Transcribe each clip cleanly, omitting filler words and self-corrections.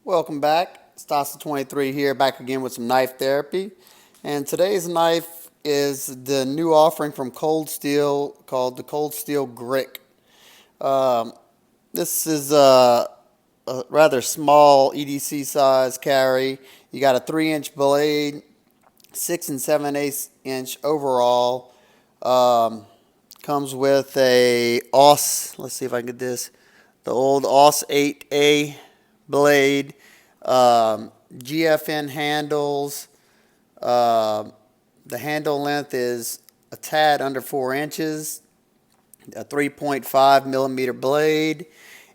Welcome back. Stasa23 here, back again with some knife therapy. And today's knife is the new offering from Cold Steel called the Cold Steel Grik. Um, this is a rather small EDC size carry. You got a 3-inch blade, 6 and 7/8 inch overall. Um, Comes with a AUS, let's see if I can get this, the old AUS 8A blade, GFN handles. The handle length is a tad under 4 inches, a 3.5 millimeter blade,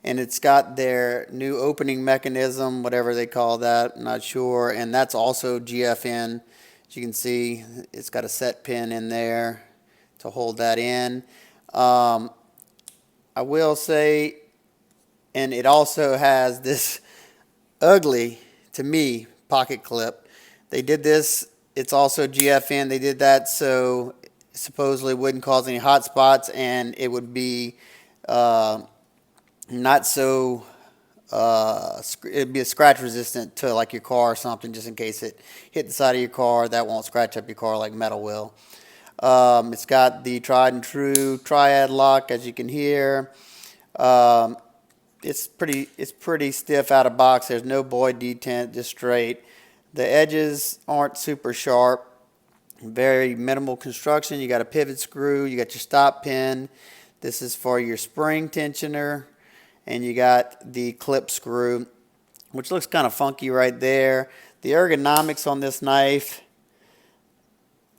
and it's got their new opening mechanism, whatever they call that, I'm not sure, and that's also GFN. As you can see, it's got a set pin in there to hold that in. I will say, and it also has this ugly, to me, pocket clip. They did this, it's also GFN, they did that so supposedly wouldn't cause any hot spots and it would be not so, it'd be a scratch resistant to like your car or something, just in case it hit the side of your car, that won't scratch up your car like metal will. It's got the tried and true triad lock, as you can hear. It's pretty stiff out of box. There's no Boyd detent, just straight. The edges aren't super sharp. Very minimal construction. You got a pivot screw. You got your stop pin. This is for your spring tensioner, and you got the clip screw, which looks kind of funky right there. The ergonomics on this knife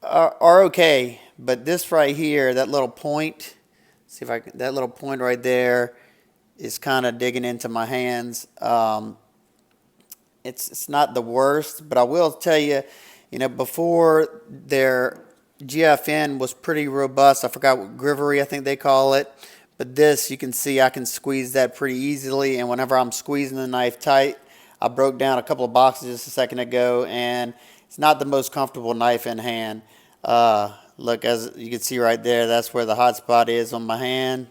are okay, but this right here, that little point, see if I can, that little point right there is kind of digging into my hands. It's not the worst, but I will tell you, before their GFN was pretty robust. I forgot what Grivery, I think they call it. But this, you can see I can squeeze that pretty easily, and whenever I'm squeezing the knife tight, I broke down a couple of boxes just a second ago, and it's not the most comfortable knife in hand. Look, as you can see right there, that's where the hot spot is on my hand.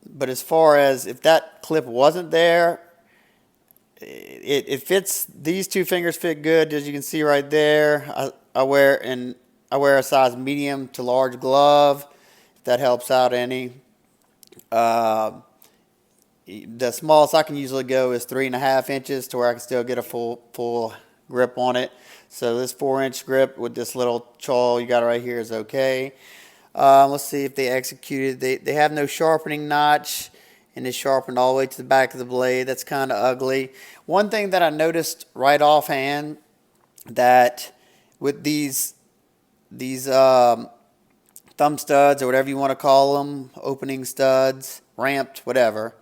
But as far as if that clip wasn't there, it fits. These two fingers fit good, as you can see right there. I wear a size medium to large glove, if that helps out any. The smallest I can usually go is 3.5 inches, to where I can still get a full grip on it. So this 4-inch grip with this little chawl you got right here is okay. Let's see if they executed. They have no sharpening notch, and it's sharpened all the way to the back of the blade. That's kind of ugly. One thing that I noticed right offhand, that with these thumb studs, or whatever you want to call them, opening studs, ramped, whatever,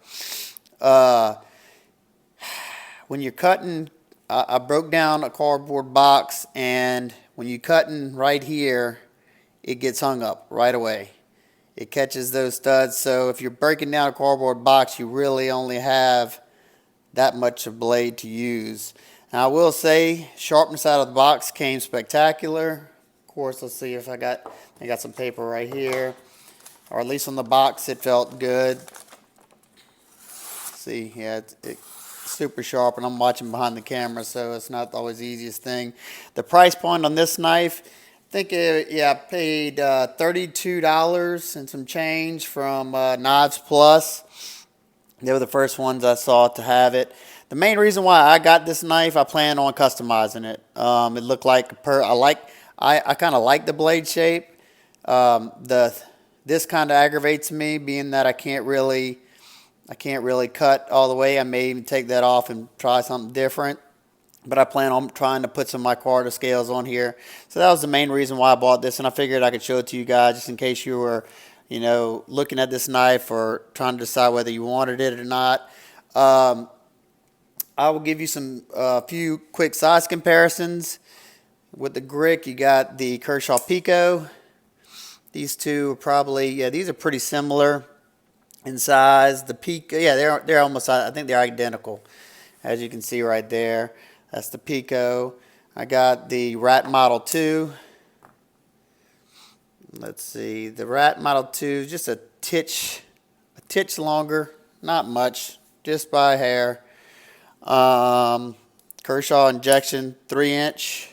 when you're cutting, I broke down a cardboard box, and when you're cutting right here, it gets hung up right away. It catches those studs, so if you're breaking down a cardboard box, you really only have that much of blade to use. Now I will say, sharpness out of the box came spectacular. Of course, let's see if I got some paper right here, or at least on the box it felt good. See, yeah, it's super sharp, and I'm watching behind the camera, so it's not always the easiest thing. The price point on this knife, I think, I paid $32 and some change from Knives Plus. They were the first ones I saw to have it. The main reason why I got this knife, I plan on customizing it. It looked like I kind of like the blade shape. This kind of aggravates me, being that I can't really cut all the way. I may even take that off and try something different. But I plan on trying to put some of my quarter scales on here. So that was the main reason why I bought this, and I figured I could show it to you guys just in case you were, looking at this knife or trying to decide whether you wanted it or not. I will give you a few quick size comparisons. With the Grik, you got the Kershaw Pico. These two are probably, these are pretty similar in size. The Pico, they're almost, I think they're identical, as you can see right there. That's the Pico. I got the Rat Model 2. Let's see. The Rat Model 2 is just a titch longer. Not much, just by a hair. Kershaw injection 3-inch.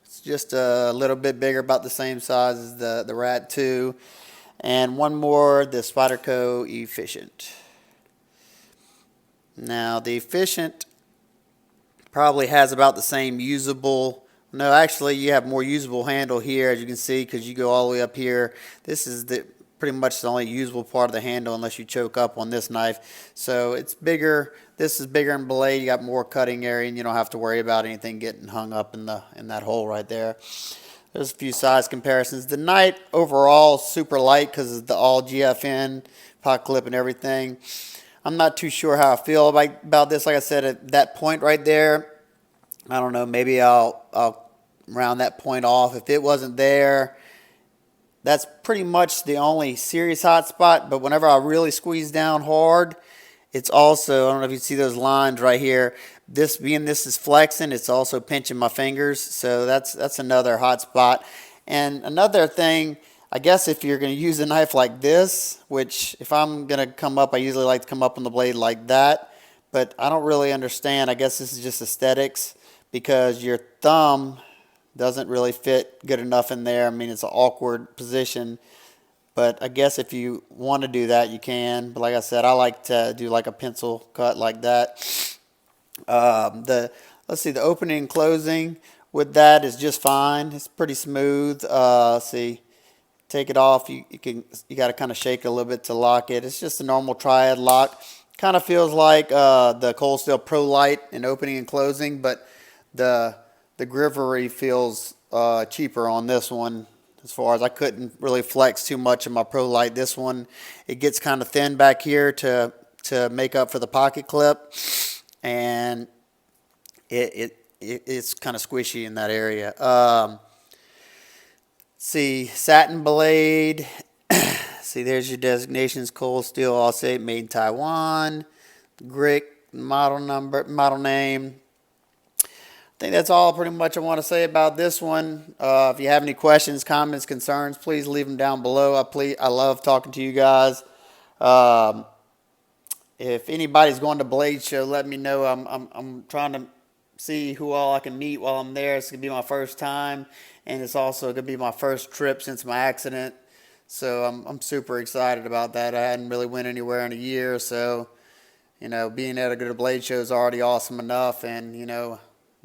It's just a little bit bigger, about the same size as the Rat 2. And one more, the Spyderco Efficient. Now the Efficient probably has about the same usable, no, actually you have more usable handle here, as you can see, because you go all the way up here. This is pretty much the only usable part of the handle unless you choke up on this knife. So it's bigger. This is bigger in blade. You got more cutting area, and you don't have to worry about anything getting hung up in that hole right there. There's a few size comparisons. The knife overall is super light because of the all GFN pot clip and everything. I'm not too sure how I feel about this. Like I said, at that point right there, I don't know, maybe I'll round that point off. If it wasn't there, that's pretty much the only serious hot spot. But whenever I really squeeze down hard, it's also, I don't know if you see those lines right here. This is flexing, it's also pinching my fingers. So that's another hot spot. And another thing, I guess if you're going to use a knife like this, which if I'm going to come up, I usually like to come up on the blade like that. But I don't really understand. I guess this is just aesthetics, because your thumb doesn't really fit good enough in there. I mean, it's an awkward position. But I guess if you want to do that, you can. But like I said, I like to do like a pencil cut like that. Let's see, the opening and closing with that is just fine. It's pretty smooth. Let's see. Take it off, you got to kind of shake it a little bit to lock it. It's just a normal triad lock. Kind of feels like the Cold Steel Pro Light in opening and closing, but the grivery feels cheaper on this one. As far as I couldn't really flex too much in my Pro Light. This one, it gets kind of thin back here to make up for the pocket clip, and it's kind of squishy in that area. See, satin blade. See, there's your designations: Cold Steel, All-State, made in Taiwan. Grik, model number, model name. I think that's all pretty much I want to say about this one. If you have any questions, comments, concerns, please leave them down below. I love talking to you guys. If anybody's going to Blade Show, let me know. I'm trying to see who all I can meet while I'm there. It's going to be my first time, and it's also going to be my first trip since my accident. So I'm super excited about that. I hadn't really went anywhere in a year, so being able to go to Blade Show is already awesome enough, and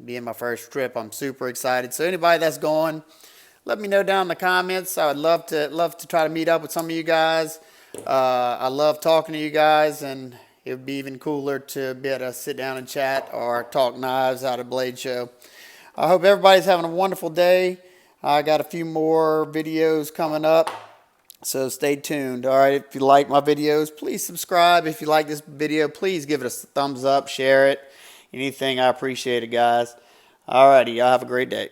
being my first trip, I'm super excited. So anybody that's going, let me know down in the comments. I would love to try to meet up with some of you guys. I love talking to you guys, and it would be even cooler to be able to sit down and chat or talk knives out at Blade Show. I hope everybody's having a wonderful day. I got a few more videos coming up, so stay tuned. All right, if you like my videos, please subscribe. If you like this video, please give it a thumbs up, share it. Anything, I appreciate it, guys. All righty, y'all have a great day.